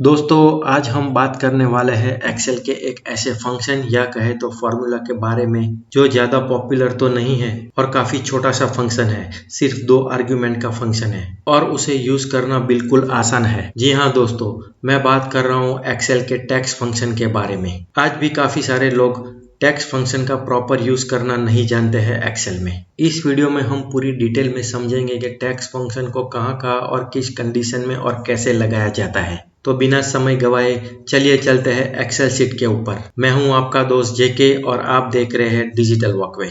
दोस्तों आज हम बात करने वाले हैं एक्सेल के एक ऐसे फंक्शन या कहे तो फॉर्मूला के बारे में जो ज़्यादा पॉपुलर तो नहीं है और काफ़ी छोटा सा फंक्शन है। सिर्फ 2 आर्ग्यूमेंट का फंक्शन है और उसे यूज़ करना बिल्कुल आसान है। जी हाँ दोस्तों, मैं बात कर रहा हूँ एक्सेल के टैक्स फंक्शन के बारे में। आज भी काफ़ी सारे लोग टैक्स फंक्शन का प्रॉपर यूज करना नहीं जानते हैं एक्सेल में। इस वीडियो में हम पूरी डिटेल में समझेंगे कि टैक्स फंक्शन को कहाँ और किस कंडीशन में और कैसे लगाया जाता है। तो बिना समय गवाए चलिए चलते हैं एक्सेल शीट के ऊपर। मैं हूं आपका दोस्त जेके और आप देख रहे हैं डिजिटल वॉकवे।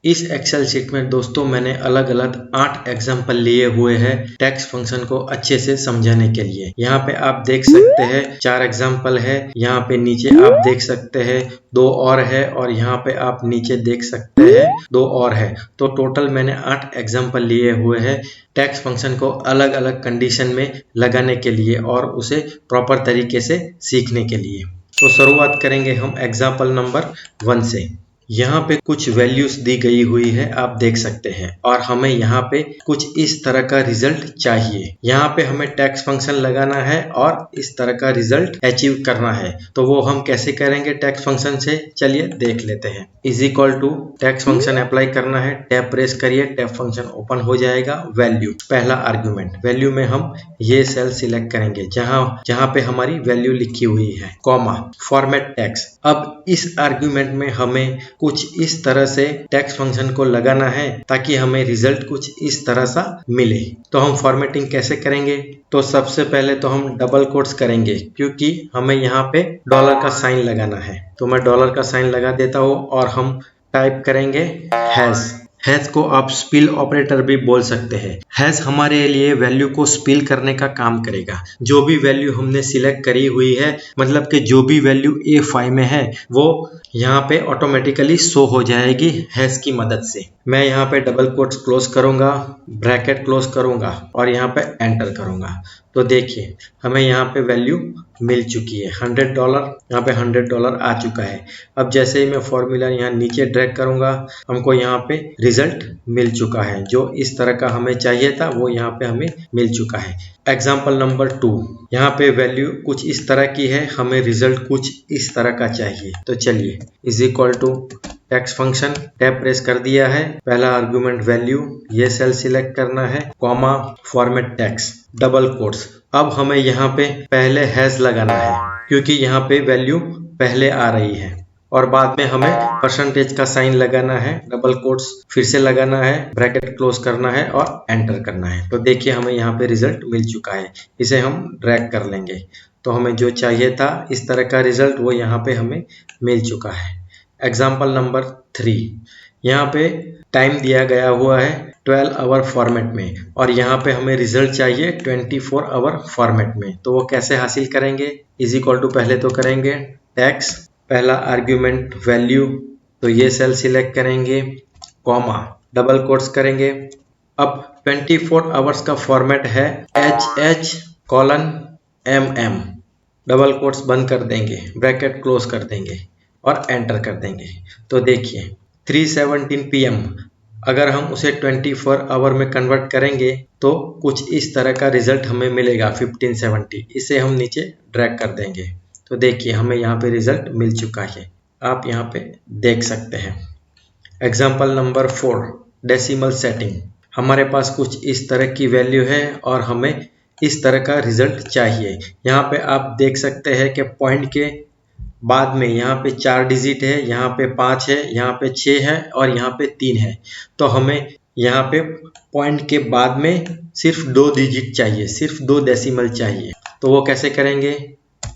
इस एक्सेल शीट में दोस्तों मैंने अलग अलग 8 एग्जाम्पल लिए हुए हैं टैक्स फंक्शन को अच्छे से समझाने के लिए। यहाँ पे आप देख सकते हैं 4 एग्जाम्पल है। यहाँ पे नीचे आप देख सकते हैं 2 और है और यहाँ पे आप नीचे देख सकते हैं 2 और है। तो टोटल मैंने 8 एग्जाम्पल लिए हुए हैं टैक्स फंक्शन को अलग अलग कंडीशन में लगाने के लिए और उसे प्रॉपर तरीके से सीखने के लिए। तो शुरुआत करेंगे हम एग्जाम्पल नंबर 1 से। यहाँ पे कुछ वैल्यूज दी गई हुई है, आप देख सकते हैं, और हमें यहाँ पे कुछ इस तरह का रिजल्ट चाहिए। यहाँ पे हमें टैक्स फंक्शन लगाना है और इस तरह का रिजल्ट अचीव करना है। तो वो हम कैसे करेंगे टैक्स फंक्शन से, चलिए देख लेते हैं। Is equal to text function apply करना है, टैब प्रेस करिए, टैब फंक्शन ओपन हो जाएगा। वैल्यू पहला आर्ग्यूमेंट, वैल्यू में हम ये सेल सिलेक्ट करेंगे जहाँ पे हमारी वैल्यू लिखी हुई है, कॉमा फॉर्मेट टैक्स। अब इस आर्ग्यूमेंट में हमें कुछ इस तरह से टैक्स फंक्शन को लगाना है ताकि हमें रिजल्ट कुछ इस तरह सा मिले। तो हम फॉर्मेटिंग कैसे करेंगे? तो सबसे पहले तो हम डबल कोट्स करेंगे क्योंकि हमें यहाँ पे डॉलर का साइन लगाना है। तो मैं डॉलर का साइन लगा देता हूँ और हम टाइप करेंगे हैश को आप स्पिल ऑपरेटर भी बोल सकते हैं। हैश हमारे लिए वैल्यू को स्पिल करने का काम करेगा। जो भी वैल्यू हमने सिलेक्ट करी हुई है, मतलब कि जो भी वैल्यू A5 में है वो यहाँ पे ऑटोमेटिकली शो हो जाएगी हैश की मदद से। मैं यहाँ पे डबल कोट्स क्लोज करूंगा, ब्रैकेट क्लोज करूंगा और यहाँ पे एंटर करूंगा। तो देखिए हमें यहाँ पे वैल्यू मिल चुकी है $100। यहाँ पे $100 आ चुका है। अब जैसे ही मैं फॉर्मूला यहाँ नीचे ड्रैग करूंगा, हमको यहाँ पे रिजल्ट मिल चुका है। जो इस तरह का हमें चाहिए था वो यहाँ पे हमें मिल चुका है। एग्जाम्पल नंबर 2, यहाँ पे वैल्यू कुछ इस तरह की है, हमें रिजल्ट कुछ इस तरह का चाहिए। तो चलिए is equal to text function, tab press कर दिया है, पहला आर्गुमेंट वैल्यू, ये सेल सिलेक्ट करना है, comma format text, double quotes. अब हमें यहाँ पे पहले हैश लगाना है क्योंकि यहाँ पे वैल्यू पहले आ रही है और बाद में हमें परसेंटेज का साइन लगाना है, डबल कोट्स फिर से लगाना है, ब्रैकेट क्लोज करना है और एंटर करना है। तो देखिए हमें यहाँ पे रिजल्ट मिल चुका है। इसे हम ड्रैग कर लेंगे तो हमें जो चाहिए था इस तरह का रिजल्ट वो यहाँ पे हमें मिल चुका है। एग्जाम्पल नंबर 3, यहाँ पे टाइम दिया गया हुआ है 12 आवर फॉर्मेट में और यहाँ पे हमें रिजल्ट चाहिए 24 आवर फॉर्मेट में। तो वो कैसे हासिल करेंगे? इज इक्वल टू पहले तो करेंगे टैक्स, पहला आर्ग्यूमेंट वैल्यू, तो ये सेल सिलेक्ट करेंगे, कॉमा डबल कोट्स करेंगे। अब 24 आवर्स का फॉर्मेट है HH:MM, डबल कोट्स बंद कर देंगे, ब्रैकेट क्लोज कर देंगे और एंटर कर देंगे। तो देखिए 3:17 PM, अगर हम उसे 24 आवर में कन्वर्ट करेंगे तो कुछ इस तरह का रिजल्ट हमें मिलेगा 1570। इसे हम नीचे ड्रैग कर देंगे तो देखिए हमें यहाँ पे रिजल्ट मिल चुका है, आप यहाँ पे देख सकते हैं। Example number 4, decimal setting. हमारे पास कुछ इस तरह की वैल्यू है और हमें इस तरह का रिजल्ट चाहिए। यहाँ पे आप देख सकते हैं कि पॉइंट के बाद में यहाँ पे 4 डिजिट है, यहाँ पे 5 है, यहाँ पे 6 है और यहाँ पे 3 है। तो हमें यहाँ पे पॉइंट के बाद में सिर्फ 2 डिजिट चाहिए, सिर्फ 2 डेसिमल चाहिए। तो वो कैसे करेंगे?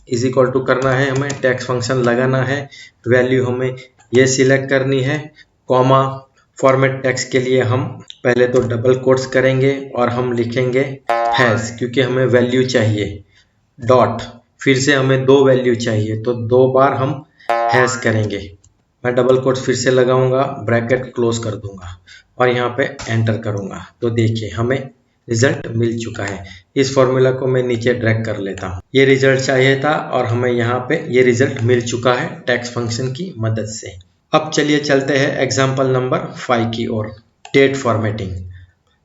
इज इक्वल टू करना है, हमें टैक्स फंक्शन लगाना है, वैल्यू हमें ये सिलेक्ट करनी है, कॉमा फॉर्मेट टैक्स के लिए हम पहले तो डबल कोट्स करेंगे और हम लिखेंगे हैश क्योंकि हमें वैल्यू चाहिए, डॉट फिर से हमें 2 वैल्यू चाहिए तो 2 बार हम हैश करेंगे। मैं डबल कोट्स फिर से लगाऊंगा, ब्रैकेट क्लोज कर दूंगा और यहाँ पे एंटर करूंगा। तो देखिए हमें रिजल्ट मिल चुका है। इस फॉर्मूला को मैं नीचे ड्रैग कर लेता हूँ। ये रिजल्ट चाहिए था और हमें यहाँ पे ये रिजल्ट मिल चुका है टैक्स फंक्शन की मदद से। अब चलिए चलते हैं एग्जाम्पल नंबर 5 की ओर, डेट फॉर्मेटिंग।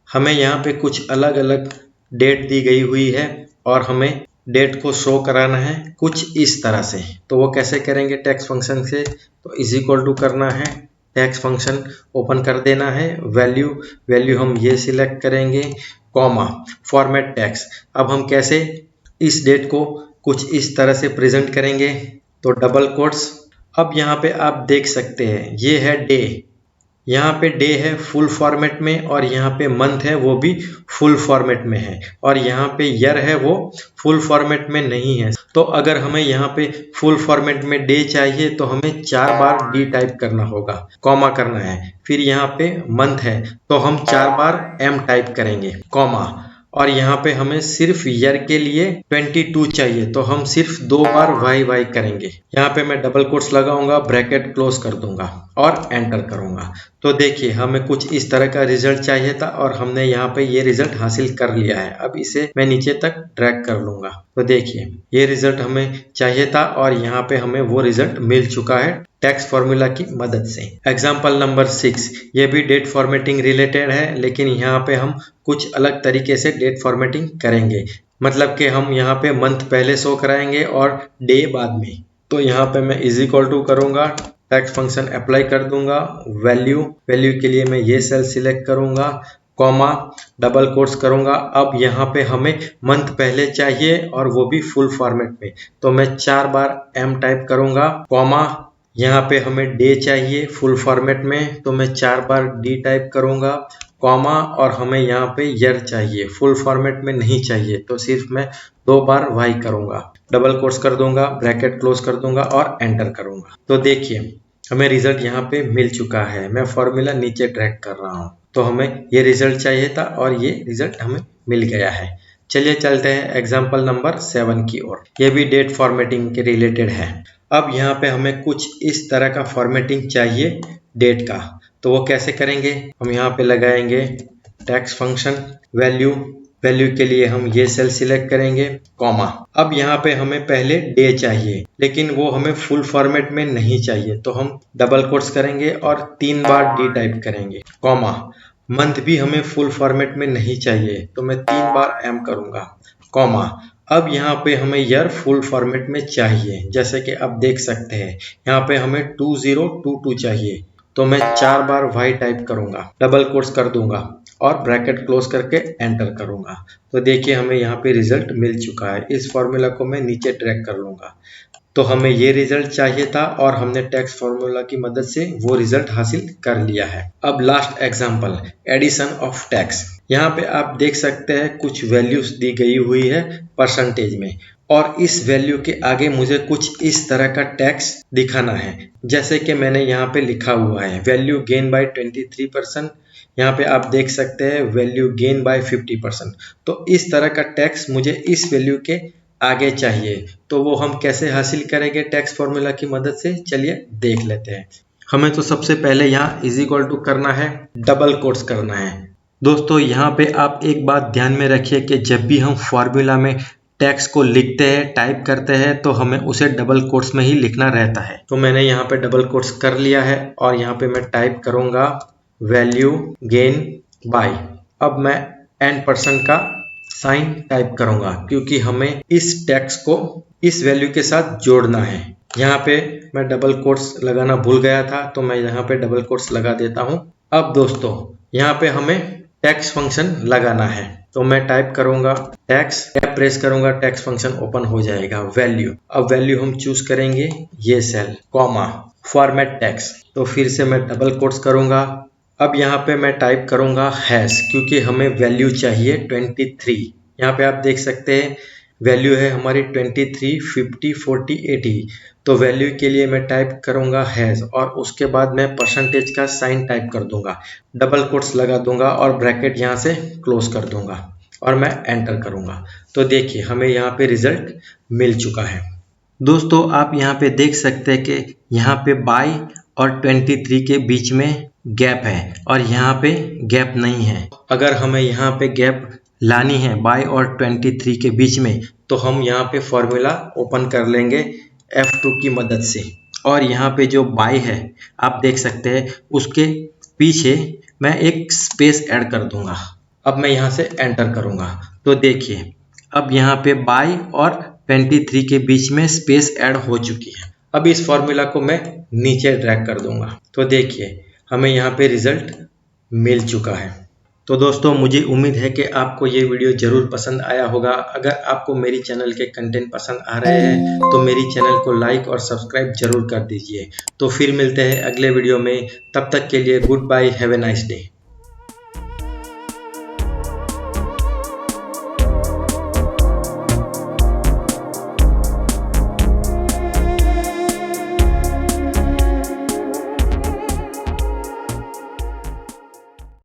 हमें यहाँ पे कुछ अलग अलग डेट दी गई हुई है और हमें डेट को शो कराना है कुछ इस तरह से। तो वो कैसे करेंगे टेक्स्ट फंक्शन से, तो इज इक्वल टू करना है, टेक्स्ट फंक्शन ओपन कर देना है, वैल्यू हम ये सिलेक्ट करेंगे, कॉमा फॉर्मेट टेक्स्ट। अब हम कैसे इस डेट को कुछ इस तरह से प्रेजेंट करेंगे, तो डबल कोट्स। अब यहाँ पे आप देख सकते हैं ये है डे, यहाँ पे डे है फुल फॉर्मेट में और यहाँ पे मंथ है वो भी फुल फॉर्मेट में है और यहाँ पे ईयर है वो फुल फॉर्मेट में नहीं है। तो अगर हमें यहाँ पे फुल फॉर्मेट में डे चाहिए तो हमें 4 बार डी टाइप करना होगा, कॉमा करना है। फिर यहाँ पे मंथ है तो हम 4 बार एम टाइप करेंगे, कॉमा। और यहाँ पे हमें सिर्फ ईयर के लिए 22 चाहिए तो हम सिर्फ 2 बार वाई करेंगे। यहाँ पे मैं डबल कोट्स लगाऊंगा, ब्रैकेट क्लोज कर दूंगा और एंटर करूंगा। तो देखिए हमें कुछ इस तरह का रिजल्ट चाहिए था और हमने यहाँ पे ये रिजल्ट हासिल कर लिया है। अब इसे मैं नीचे तक ड्रैग कर लूंगा, तो देखिए ये रिजल्ट हमें चाहिए था और यहाँ पे हमें वो रिजल्ट मिल चुका है टेक्स्ट फॉर्मूला की मदद से। एग्जाम्पल नंबर 6, ये भी डेट फॉर्मेटिंग रिलेटेड है, लेकिन यहाँ पे हम कुछ अलग तरीके से डेट फॉर्मेटिंग करेंगे। मतलब कि हम यहाँ पे मंथ पहले शो कराएंगे और डे बाद में। तो यहाँ पे मैं इज इक्वल टू करूंगा, टेक्स्ट फंक्शन अप्लाई कर दूंगा, वैल्यू के लिए मैं ये सेल सिलेक्ट करूंगा, कॉमा डबल कोट्स करूंगा। अब यहाँ पे हमें मंथ पहले चाहिए और वो भी फुल फॉर्मेट में, तो मैं 4 बार एम टाइप करूंगा, कॉमा यहाँ पे हमें डे चाहिए फुल फॉर्मेट में तो मैं 4 बार डी टाइप करूंगा, कॉमा और हमें यहाँ पे ईयर चाहिए फुल फॉर्मेट में नहीं चाहिए तो सिर्फ मैं 2 बार वाई करूंगा, डबल कोट्स कर दूंगा, ब्रैकेट क्लोज कर दूंगा और एंटर करूंगा। तो देखिए हमें रिजल्ट यहाँ पे मिल चुका है। मैं फॉर्मूला नीचे ड्रैग कर रहा हूँ, तो हमें ये रिजल्ट चाहिए था और ये रिजल्ट हमें मिल गया है। चलिए चलते हैं एग्जाम्पल नंबर 7 की ओर। ये भी डेट फॉर्मेटिंग के रिलेटेड है। अब यहाँ पे हमें कुछ इस तरह का फॉर्मेटिंग चाहिए डेट का, तो वो कैसे करेंगे, हम यहाँ पे लगाएंगे टेक्स्ट फंक्शन, वैल्यू के लिए हम ये सेल सिलेक्ट करेंगे, कॉमा। अब यहाँ पे हमें पहले डे चाहिए लेकिन वो हमें फुल फॉर्मेट में नहीं चाहिए तो हम डबल कोट्स करेंगे और 3 बार डी टाइप करेंगे, कॉमा। मंथ भी हमें फुल फॉर्मेट में नहीं चाहिए तो मैं 3 बार एम करूंगा, कॉमा। अब यहाँ पे हमें ईयर फुल फॉर्मेट में चाहिए, जैसे कि आप देख सकते हैं यहाँ पे हमें 2022 चाहिए तो मैं 4 बार वाई टाइप करूंगा, डबल कोट्स कर दूंगा और ब्रैकेट क्लोज करके एंटर करूंगा। तो देखिए हमें यहाँ पे रिजल्ट मिल चुका है। इस फॉर्मूला को मैं नीचे ड्रैग कर लूंगा, तो हमें ये रिजल्ट चाहिए था और हमने टेक्स्ट फॉर्मूला की मदद से वो रिजल्ट हासिल कर लिया है। अब last example, addition of text. यहाँ पे आप देख सकते हैं कुछ वैल्यूज दी गई हुई है परसेंटेज में और इस वैल्यू के आगे मुझे कुछ इस तरह का टेक्स्ट दिखाना है, जैसे कि मैंने यहाँ पे लिखा हुआ है वैल्यू गेन बाय 23%। यहाँ पे आप देख सकते हैं वैल्यू गेन बाय 50%। तो इस तरह का टेक्स्ट मुझे इस वैल्यू के आगे चाहिए, तो वो हम कैसे हासिल करेंगे टेक्स्ट फॉर्मूला की मदद से, चलिए देख लेते हैं। हमें तो सबसे पहले यहाँ इज इक्वल टू करना है, डबल कोट्स करना है। दोस्तों यहाँ पे आप एक बात ध्यान में रखिए कि जब भी हम फॉर्मूला में टेक्स्ट को लिखते हैं, टाइप करते हैं, तो हमें उसे डबल कोट्स में ही लिखना रहता है। तो मैंने यहाँ पे डबल कोट्स कर लिया है और यहाँ पे मैं टाइप करूंगा वैल्यू गेन बाय। अब मैं n% का साइन टाइप करूंगा क्योंकि हमें इस टेक्स्ट को इस वैल्यू के साथ जोड़ना है। यहाँ पे मैं डबल कोट्स लगाना भूल गया था तो मैं यहाँ पे डबल कोट्स लगा देता हूँ। अब दोस्तों यहाँ पे हमें टेक्स्ट फंक्शन लगाना है, तो मैं टाइप करूंगा टेक्स्ट, प्रेस करूंगा, टेक्स्ट फंक्शन ओपन हो जाएगा, वैल्यू। अब वैल्यू हम चूज करेंगे ये सेल, कॉमा फॉर्मेट टेक्स्ट। तो फिर से मैं डबल कोट्स करूंगा। अब यहाँ पे मैं टाइप करूंगा हैश क्योंकि हमें वैल्यू चाहिए 23। यहाँ पे आप देख सकते हैं वैल्यू है हमारी 23, 50, 40, 80। तो वैल्यू के लिए मैं टाइप करूंगा हैश और उसके बाद मैं परसेंटेज का साइन टाइप कर दूंगा, डबल कोट्स लगा दूंगा और ब्रैकेट यहाँ से क्लोज कर दूंगा और मैं एंटर करूंगा। तो देखिए हमें यहाँ पे रिजल्ट मिल चुका है। दोस्तों आप यहाँ पे देख सकते हैं कि यहाँ पे बाय और 23 के बीच में गैप है और यहाँ पे गैप नहीं है। अगर हमें यहाँ पे गैप लानी है बाय और 23 के बीच में, तो हम यहाँ पे फॉर्मूला ओपन कर लेंगे F2 की मदद से और यहाँ पे जो बाय है आप देख सकते हैं उसके पीछे मैं एक स्पेस ऐड कर दूंगा। अब मैं यहाँ से एंटर करूँगा तो देखिए अब यहाँ पे बाई और 23 के बीच में स्पेस ऐड हो चुकी है। अब इस फॉर्मूला को मैं नीचे ड्रैग कर दूंगा तो देखिए हमें यहाँ पे रिजल्ट मिल चुका है। तो दोस्तों मुझे उम्मीद है कि आपको ये वीडियो ज़रूर पसंद आया होगा। अगर आपको मेरी चैनल के कंटेंट पसंद आ रहे हैं तो मेरी चैनल को लाइक और सब्सक्राइब जरूर कर दीजिए। तो फिर मिलते हैं अगले वीडियो में, तब तक के लिए goodbye, have a nice day.